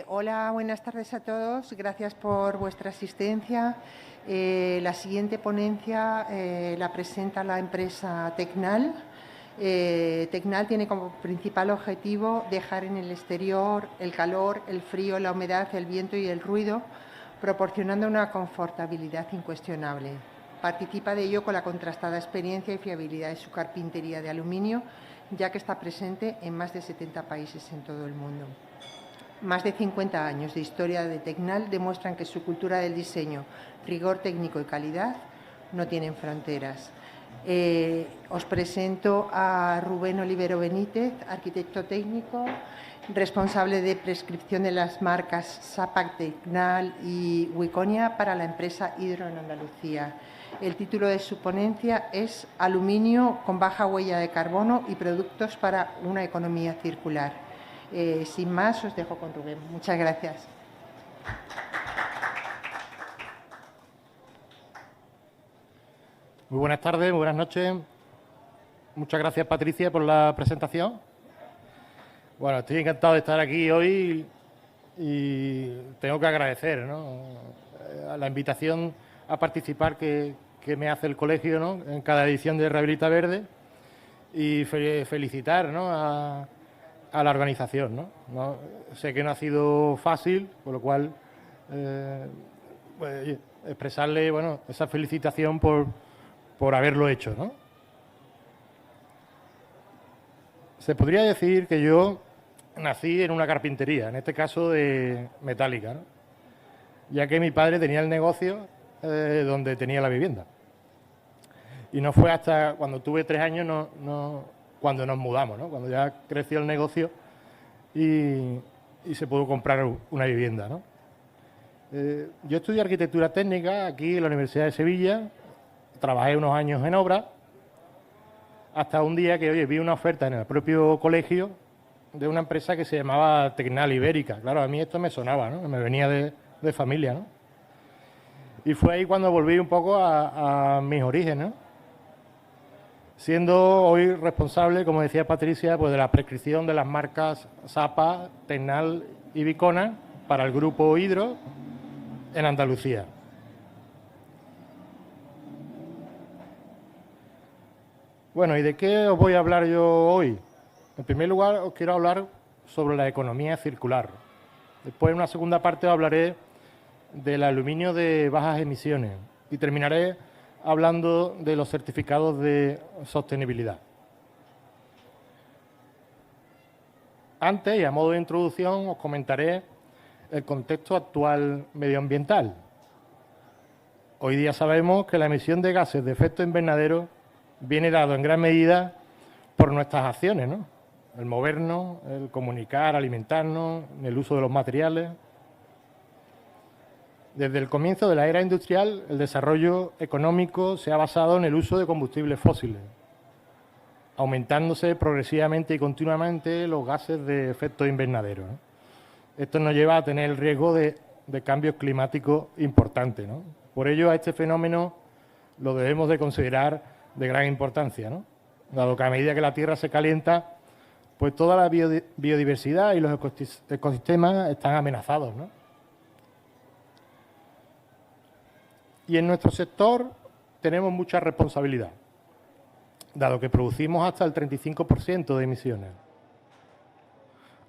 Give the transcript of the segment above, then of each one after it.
Hola, buenas tardes a todos. Gracias por vuestra asistencia. La siguiente ponencia la presenta la empresa Tecnal. Tecnal tiene como principal objetivo dejar en el exterior el calor, el frío, la humedad, el viento y el ruido, proporcionando una confortabilidad incuestionable. Participa de ello con la contrastada experiencia y fiabilidad de su carpintería de aluminio, ya que está presente en más de 70 países en todo el mundo. Más de 50 años de historia de Tecnal demuestran que su cultura del diseño, rigor técnico y calidad no tienen fronteras. Os presento a Rubén Olivero Benítez, arquitecto técnico, responsable de prescripción de las marcas Sapac, Tecnal y Wiconia para la empresa Hydro en Andalucía. El título de su ponencia es Aluminio con baja huella de carbono y productos para una economía circular. Sin más, os dejo con Rubén. Muchas gracias. Muy buenas tardes, muy buenas noches. Muchas gracias, Patricia, por la presentación. Bueno, estoy encantado de estar aquí hoy y tengo que agradecer, ¿no?, a la invitación a participar que me hace el colegio, ¿no?, en cada edición de Rehabilita Verde, y felicitar, ¿no?, a la organización, ¿no? Sé que no ha sido fácil, por lo cual pues, expresarle, bueno, esa felicitación por haberlo hecho, ¿no? Se podría decir que yo nací en una carpintería, en este caso de metálica, ¿no?, ya que mi padre tenía el negocio donde tenía la vivienda. Y no fue hasta cuando tuve 3 años cuando nos mudamos, ¿no?, cuando ya creció el negocio y se pudo comprar una vivienda, ¿no? Yo estudié arquitectura técnica aquí en la Universidad de Sevilla, trabajé unos años en obra, hasta un día que, oye, vi una oferta en el propio colegio de una empresa que se llamaba Tecnal Ibérica. Claro, a mí esto me sonaba, ¿no?, me venía de familia, ¿no? Y fue ahí cuando volví un poco a mis orígenes, ¿no?, siendo hoy responsable, como decía Patricia, pues de la prescripción de las marcas Sapa, Tecnal y Vicona para el grupo Hydro en Andalucía. Bueno, ¿y de qué os voy a hablar yo hoy? En primer lugar, os quiero hablar sobre la economía circular. Después, en una segunda parte, os hablaré del aluminio de bajas emisiones y terminaré hablando de los certificados de sostenibilidad. Antes, y a modo de introducción, os comentaré el contexto actual medioambiental. Hoy día sabemos que la emisión de gases de efecto invernadero viene dado en gran medida por nuestras acciones, ¿no?, el movernos, el comunicar, alimentarnos, el uso de los materiales. Desde el comienzo de la era industrial, el desarrollo económico se ha basado en el uso de combustibles fósiles, aumentándose progresivamente y continuamente los gases de efecto invernadero, ¿no? Esto nos lleva a tener el riesgo de cambios climáticos importantes, ¿no? Por ello, a este fenómeno lo debemos de considerar de gran importancia, ¿no?, dado que a medida que la Tierra se calienta, pues toda la biodiversidad y los ecosistemas están amenazados, ¿no? Y en nuestro sector tenemos mucha responsabilidad, dado que producimos hasta el 35% de emisiones.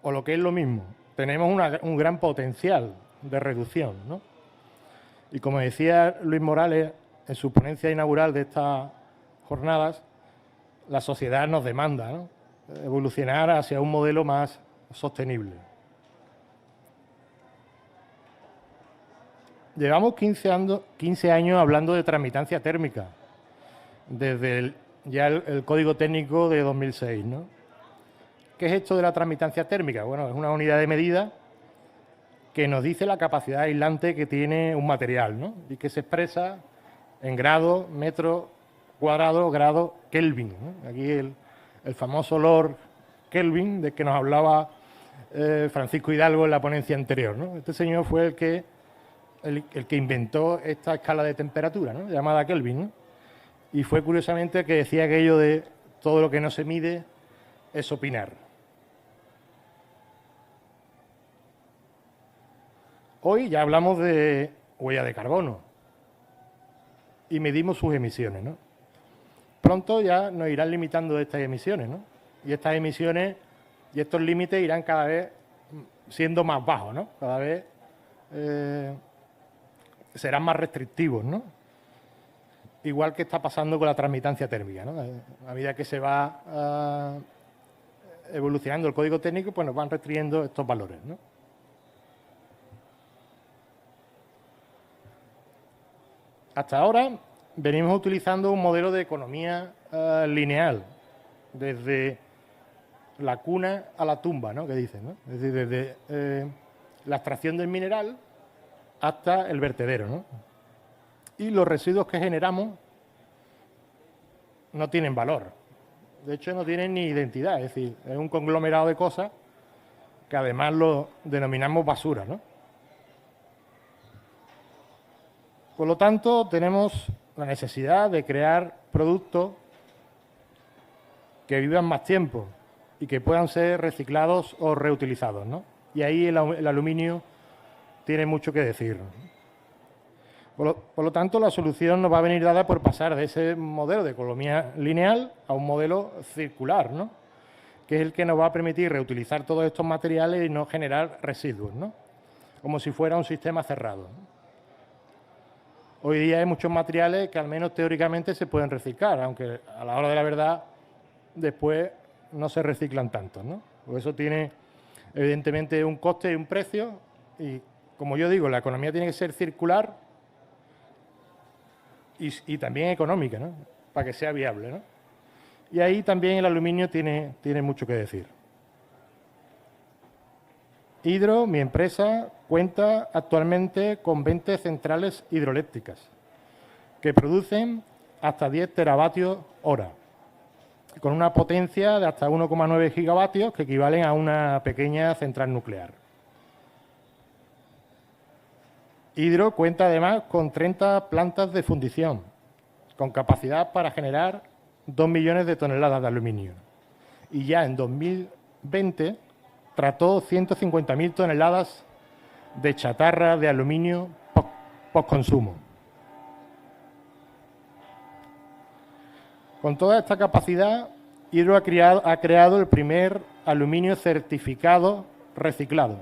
O lo que es lo mismo, tenemos un gran potencial de reducción, ¿no? Y como decía Luis Morales en su ponencia inaugural de estas jornadas, la sociedad nos demanda, ¿no?, evolucionar hacia un modelo más sostenible. Llevamos 15 años hablando de transmitancia térmica, desde el Código Técnico de 2006, ¿no? ¿Qué es esto de la transmitancia térmica? Bueno, es una unidad de medida que nos dice la capacidad aislante que tiene un material, ¿no?, y que se expresa en grados, metros cuadrados, grados Kelvin, ¿no? Aquí el famoso Lord Kelvin, de que nos hablaba Francisco Hidalgo en la ponencia anterior, ¿no? Este señor fue el que inventó esta escala de temperatura, ¿no?, llamada Kelvin, ¿no? Y fue curiosamente que decía aquello de todo lo que no se mide es opinar. Hoy ya hablamos de huella de carbono y medimos sus emisiones, ¿no? Pronto ya nos irán limitando estas emisiones, ¿no? Y estas emisiones y estos límites irán cada vez siendo más bajos, ¿no? Cada vez serán más restrictivos, ¿no? Igual que está pasando con la transmitancia térmica, ¿no? A medida que se va evolucionando el código técnico, pues nos van restringiendo estos valores, ¿no? Hasta ahora venimos utilizando un modelo de economía lineal, desde la cuna a la tumba, ¿no? Que dicen, ¿no? Es decir, desde la extracción del mineral hasta el vertedero, ¿no? Y los residuos que generamos no tienen valor. De hecho, no tienen ni identidad. Es decir, es un conglomerado de cosas que además lo denominamos basura, ¿no? Por lo tanto, tenemos la necesidad de crear productos que vivan más tiempo y que puedan ser reciclados o reutilizados, ¿no? Y ahí el aluminio tiene mucho que decir. Por lo tanto, la solución nos va a venir dada por pasar de ese modelo de economía lineal a un modelo circular, ¿no? Que es el que nos va a permitir reutilizar todos estos materiales y no generar residuos, ¿no? Como si fuera un sistema cerrado, ¿no? Hoy día hay muchos materiales que al menos teóricamente se pueden reciclar, aunque a la hora de la verdad después no se reciclan tanto, ¿no? Pues eso tiene evidentemente un coste y un precio y, como yo digo, la economía tiene que ser circular y también económica, ¿no? Para que sea viable, ¿no? Y ahí también el aluminio tiene mucho que decir. Hidro, mi empresa, cuenta actualmente con 20 centrales hidroeléctricas que producen hasta 10 teravatios hora, con una potencia de hasta 1,9 gigavatios que equivalen a una pequeña central nuclear. Hidro cuenta además con 30 plantas de fundición, con capacidad para generar 2 millones de toneladas de aluminio. Y ya en 2020 trató 150.000 toneladas de chatarra de aluminio postconsumo. Con toda esta capacidad, Hidro ha creado el primer aluminio certificado reciclado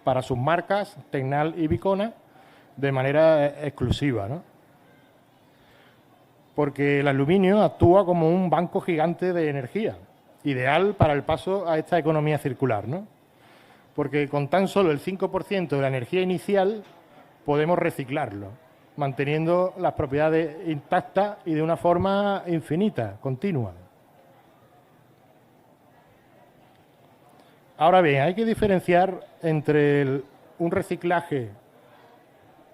para sus marcas Tecnal y Bicona de manera exclusiva, ¿no? Porque el aluminio actúa como un banco gigante de energía, ideal para el paso a esta economía circular, ¿no? Porque con tan solo el 5% de la energía inicial podemos reciclarlo, manteniendo las propiedades intactas y de una forma infinita, continua. Ahora bien, hay que diferenciar entre un reciclaje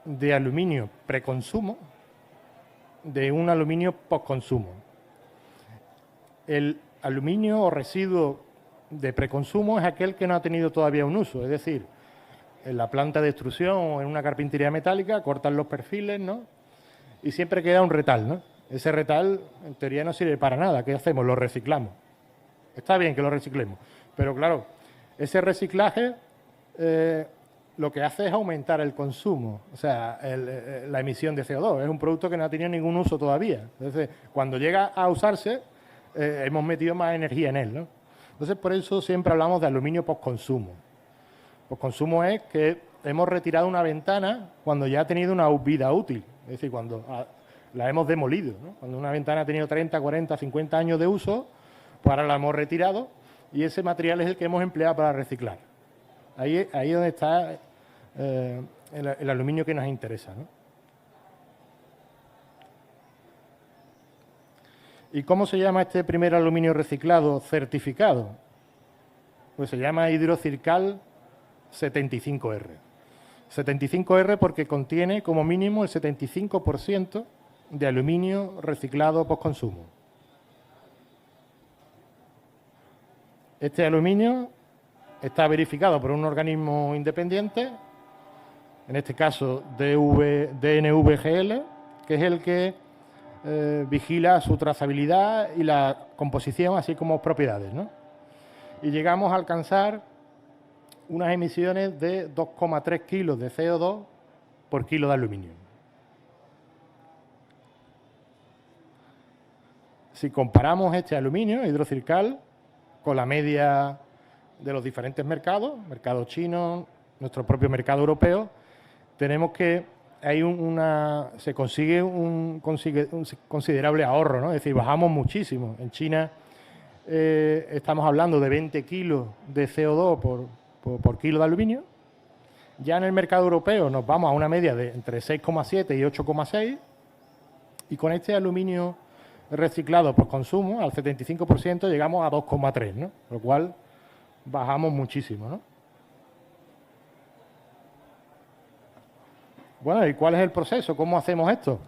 de aluminio preconsumo de un aluminio postconsumo. El aluminio o residuo de preconsumo es aquel que no ha tenido todavía un uso, es decir, en la planta de extrusión o en una carpintería metálica cortan los perfiles, ¿no? Y siempre queda un retal, ¿no? Ese retal en teoría no sirve para nada. ¿Qué hacemos? Lo reciclamos. Está bien que lo reciclemos, pero claro, ese reciclaje lo que hace es aumentar el consumo, o sea, la emisión de CO2. Es un producto que no ha tenido ningún uso todavía. Entonces, cuando llega a usarse, hemos metido más energía en él, ¿no? Entonces, por eso siempre hablamos de aluminio postconsumo. Postconsumo es que hemos retirado una ventana cuando ya ha tenido una vida útil, es decir, cuando la hemos demolido, ¿no? Cuando una ventana ha tenido 30, 40, 50 años de uso, pues ahora la hemos retirado y ese material es el que hemos empleado para reciclar. Ahí es donde está el aluminio que nos interesa, ¿no? ¿Y cómo se llama este primer aluminio reciclado certificado? Pues se llama Hidrocircal 75R. 75R porque contiene como mínimo el 75% de aluminio reciclado postconsumo. Este aluminio está verificado por un organismo independiente, en este caso DNVGL, que es el que vigila su trazabilidad y la composición, así como propiedades, ¿no? Y llegamos a alcanzar unas emisiones de 2,3 kilos de CO2 por kilo de aluminio. Si comparamos este aluminio hidrocircal con la media de los diferentes mercados, mercado chino, nuestro propio mercado europeo, tenemos que hay se consigue un considerable ahorro, ¿no? Es decir, bajamos muchísimo. En China estamos hablando de 20 kilos de CO2 por kilo de aluminio. Ya en el mercado europeo nos vamos a una media de entre 6,7 y 8,6. Y con este aluminio reciclado por consumo, al 75%, llegamos a 2,3, ¿no? Lo cual bajamos muchísimo, ¿no? Bueno, ¿y cuál es el proceso? ¿Cómo hacemos esto?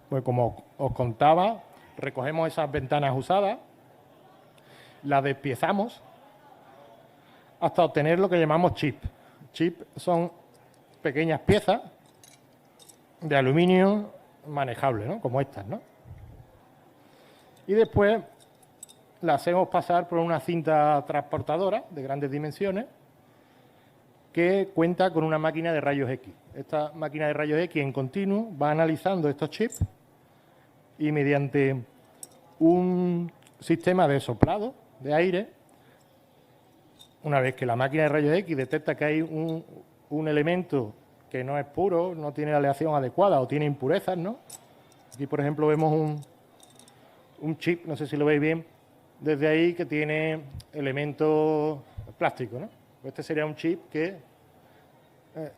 Pues como os contaba, recogemos esas ventanas usadas, las despiezamos hasta obtener lo que llamamos chip. Chip son pequeñas piezas de aluminio manejable, ¿no? Como estas, ¿no? Y después la hacemos pasar por una cinta transportadora de grandes dimensiones que cuenta con una máquina de rayos X. Esta máquina de rayos X en continuo va analizando estos chips y mediante un sistema de soplado de aire, una vez que la máquina de rayos X detecta que hay un elemento que no es puro, no tiene la aleación adecuada o tiene impurezas, ¿no? Aquí, por ejemplo, vemos un chip, no sé si lo veis bien, desde ahí que tiene elementos plásticos, ¿no? Este sería un chip que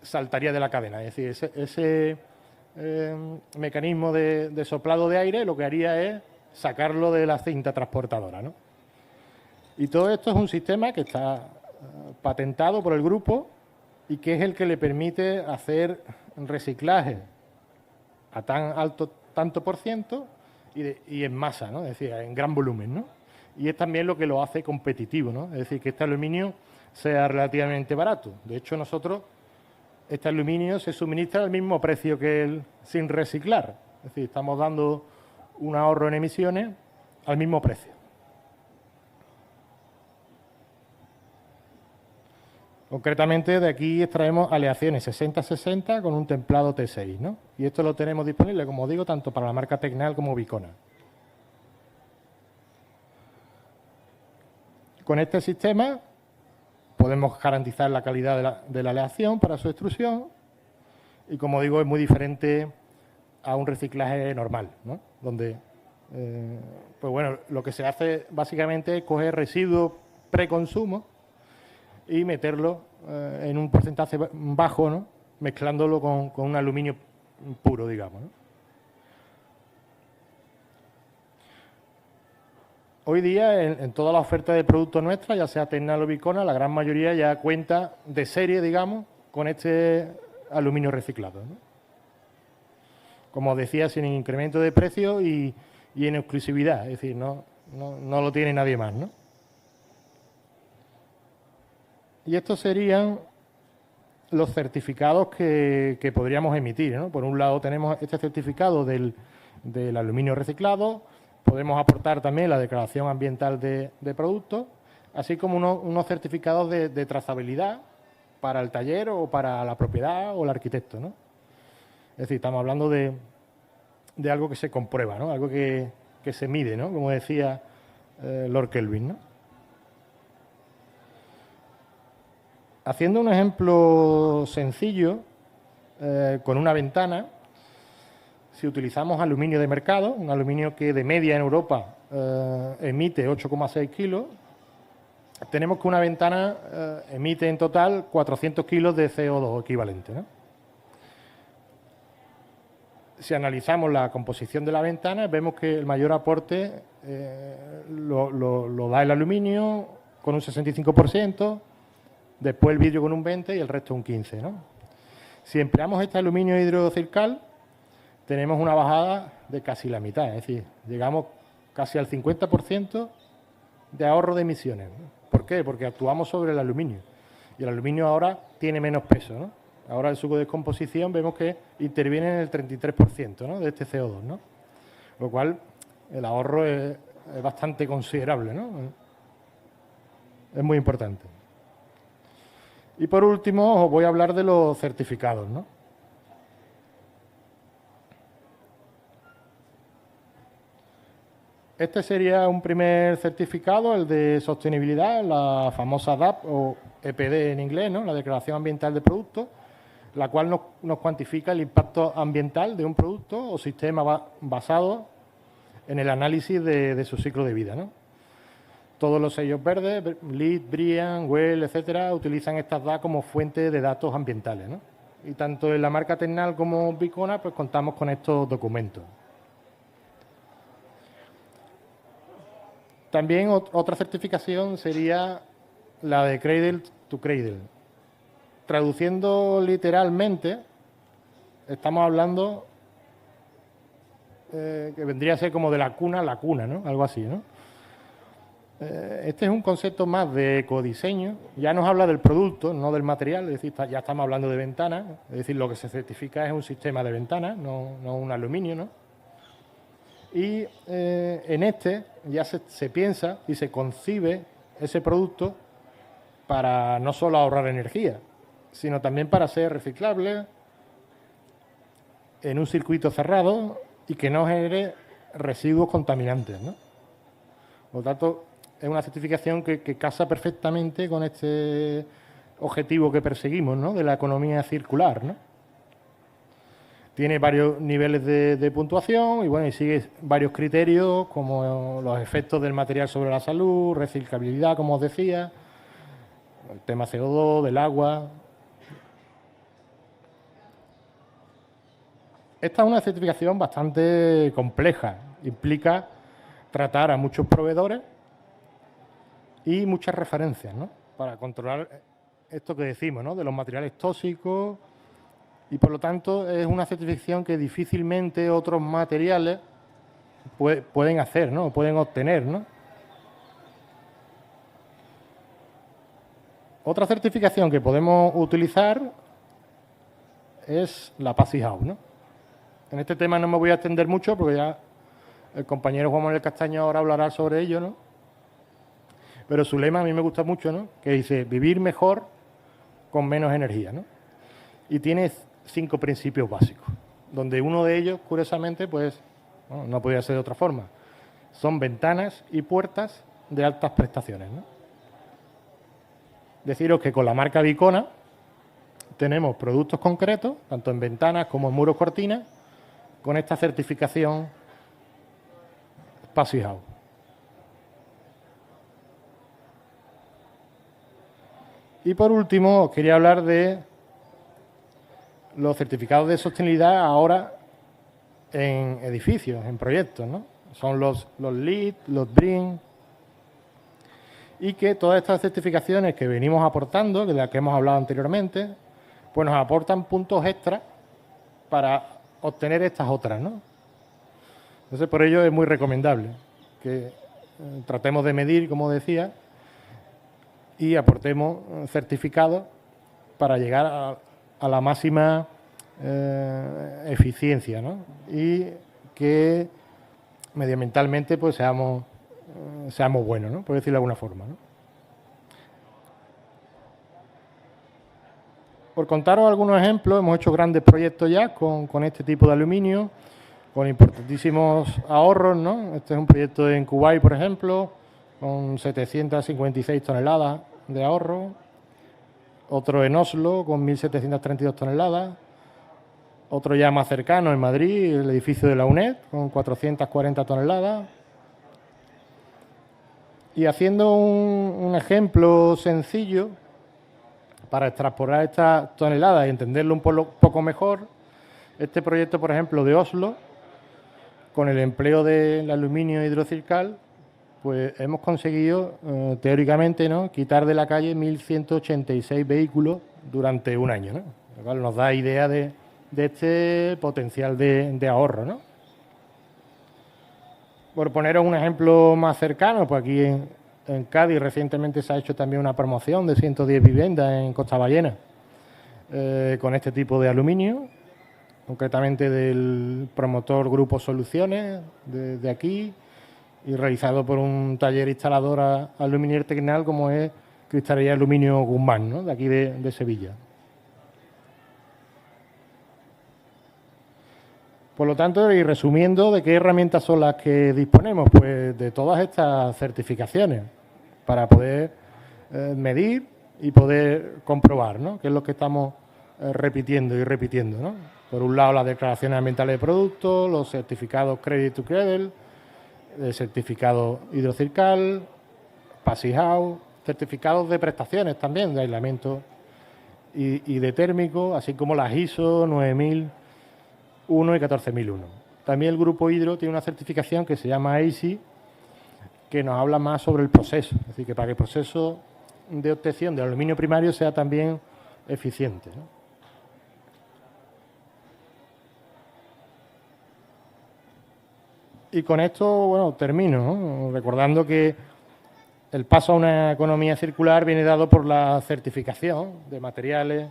saltaría de la cadena. Es decir, ese mecanismo de soplado de aire lo que haría es sacarlo de la cinta transportadora, ¿no? Y todo esto es un sistema que está patentado por el grupo y que es el que le permite hacer reciclaje a tanto por ciento y en masa, ¿no? Es decir, en gran volumen, ¿no? Y es también lo que lo hace competitivo, ¿no? Es decir, que este aluminio sea relativamente barato. De hecho, este aluminio se suministra al mismo precio que el sin reciclar. Es decir, estamos dando un ahorro en emisiones al mismo precio. Concretamente, de aquí extraemos aleaciones 60-60 con un templado T6, ¿no? Y esto lo tenemos disponible, como digo, tanto para la marca Tecnal como Vicona. Con este sistema podemos garantizar la calidad de la aleación para su extrusión y, como digo, es muy diferente a un reciclaje normal, ¿no? Donde, pues bueno, lo que se hace básicamente es coger residuos preconsumo y meterlo en un porcentaje bajo, ¿no? Mezclándolo con un aluminio puro, digamos, ¿no? Hoy día, en toda la oferta de productos nuestra, ya sea Tecnal o Vicona, la gran mayoría ya cuenta de serie, digamos, con este aluminio reciclado, ¿no? Como decía, sin incremento de precio y en exclusividad, es decir, no lo tiene nadie más, ¿no? Y estos serían los certificados que podríamos emitir, ¿no? Por un lado tenemos este certificado del aluminio reciclado, podemos aportar también la declaración ambiental de productos, así como unos certificados de trazabilidad para el taller o para la propiedad o el arquitecto, ¿no? Es decir, estamos hablando de algo que se comprueba, ¿no? Algo que se mide, ¿no? Como decía Lord Kelvin, ¿no? Haciendo un ejemplo sencillo, con una ventana, si utilizamos aluminio de mercado, un aluminio que de media en Europa emite 8,6 kilos, tenemos que una ventana emite en total 400 kilos de CO2 equivalente, ¿no? Si analizamos la composición de la ventana, vemos que el mayor aporte lo da el aluminio con un 65%, después el vidrio con un 20% y el resto un 15%, ¿no? Si empleamos este aluminio hidrocircal, tenemos una bajada de casi la mitad, es decir, llegamos casi al 50% de ahorro de emisiones, ¿no? ¿Por qué? Porque actuamos sobre el aluminio y el aluminio ahora tiene menos peso, ¿no? Ahora en su descomposición vemos que interviene en el 33%, ¿no? De este CO2, ¿no? Lo cual el ahorro es bastante considerable, ¿no? Es muy importante. Y por último os voy a hablar de los certificados, ¿no? Este sería un primer certificado, el de sostenibilidad, la famosa DAP o EPD en inglés, ¿no? La Declaración Ambiental de Producto, la cual nos cuantifica el impacto ambiental de un producto o sistema basado en el análisis de su ciclo de vida, ¿no? Todos los sellos verdes, LEED, BREEAM, WELL, etcétera, utilizan estas DAP como fuente de datos ambientales, ¿no? Y tanto en la marca Tecnal como Vicona, pues contamos con estos documentos. También otra certificación sería la de Cradle to Cradle. Traduciendo literalmente, estamos hablando que vendría a ser como de la cuna a la cuna, ¿no? Algo así, ¿no? Este es un concepto más de ecodiseño. Ya nos habla del producto, no del material. Es decir, ya estamos hablando de ventanas. Es decir, lo que se certifica es un sistema de ventanas, no un aluminio, ¿no? Y en este ya se piensa y se concibe ese producto para no solo ahorrar energía, sino también para ser reciclable en un circuito cerrado y que no genere residuos contaminantes, ¿no? Por lo tanto, es una certificación que casa perfectamente con este objetivo que perseguimos, ¿no? De la economía circular, ¿no? Tiene varios niveles de puntuación y bueno, y sigue varios criterios como los efectos del material sobre la salud, reciclabilidad, como os decía, el tema CO2, del agua. Esta es una certificación bastante compleja, implica tratar a muchos proveedores y muchas referencias, ¿no? Para controlar esto que decimos, ¿no? De los materiales tóxicos. Y por lo tanto es una certificación que difícilmente otros materiales pueden hacer, ¿no? Pueden obtener, ¿no? Otra certificación que podemos utilizar es la Passy House, ¿no? En este tema no me voy a extender mucho porque ya el compañero Juan Manuel Castaño ahora hablará sobre ello, ¿no? Pero su lema a mí me gusta mucho, ¿no? Que dice vivir mejor con menos energía, ¿no? Y tiene 5 principios básicos, donde uno de ellos, curiosamente, pues bueno, no podía ser de otra forma. Son ventanas y puertas de altas prestaciones, ¿no? Deciros que con la marca Vicona tenemos productos concretos, tanto en ventanas como en muros cortinas, con esta certificación Passy House. Y por último, os quería hablar de los certificados de sostenibilidad ahora en edificios, en proyectos, ¿no? Son los LEED, los BREEAM, y que todas estas certificaciones que venimos aportando, de las que hemos hablado anteriormente, pues nos aportan puntos extra para obtener estas otras, ¿no? Entonces, por ello es muy recomendable que tratemos de medir, como decía, y aportemos certificados para llegar a la máxima eficiencia, ¿no? Y que medioambientalmente pues seamos buenos, ¿no? Por decirlo de alguna forma, ¿no? Por contaros algunos ejemplos, hemos hecho grandes proyectos ya con este tipo de aluminio, con importantísimos ahorros, ¿no? Este es un proyecto en Kuwait, por ejemplo, con 756 toneladas de ahorro. Otro en Oslo, con 1.732 toneladas. Otro ya más cercano, en Madrid, el edificio de la UNED, con 440 toneladas. Y haciendo un ejemplo sencillo, para extrapolar estas toneladas y entenderlo un poco mejor, este proyecto, por ejemplo, de Oslo, con el empleo del aluminio hidrocircal, pues hemos conseguido, teóricamente, ¿no?, quitar de la calle 1.186 vehículos durante un año, ¿no? Lo cual nos da idea de este potencial de ahorro, ¿no? Por poneros un ejemplo más cercano, pues aquí en Cádiz recientemente se ha hecho también una promoción de 110 viviendas en Costa Ballena con este tipo de aluminio, concretamente del promotor Grupo Soluciones de aquí, y realizado por un taller instalador Aluminier Tecnal como es Cristalería Aluminio Guzmán, ¿no? De aquí de Sevilla. Por lo tanto, y resumiendo, ¿de qué herramientas son las que disponemos? Pues de todas estas certificaciones para poder medir y poder comprobar, ¿no? Qué es lo que estamos repitiendo y repitiendo, ¿no? Por un lado, las declaraciones ambientales de productos, los certificados Credit to Credit, el certificado hidrocircal, Passive House, certificados de prestaciones también, de aislamiento y de térmico, así como las ISO 9001 y 14001. También el Grupo Hidro tiene una certificación que se llama ACI, que nos habla más sobre el proceso, es decir, que para que el proceso de obtención del aluminio primario sea también eficiente, ¿no? Y con esto, bueno, termino, ¿no? Recordando que el paso a una economía circular viene dado por la certificación de materiales,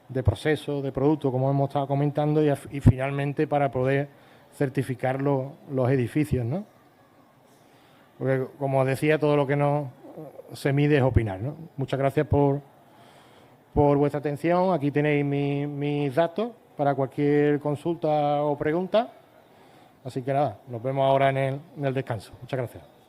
de procesos, de productos, como hemos estado comentando, y finalmente para poder certificar los edificios, ¿no? Porque, como decía, todo lo que no se mide es opinar, ¿no? Muchas gracias por vuestra atención. Aquí tenéis mis datos para cualquier consulta o pregunta. Así que nada, nos vemos ahora en el descanso. Muchas gracias.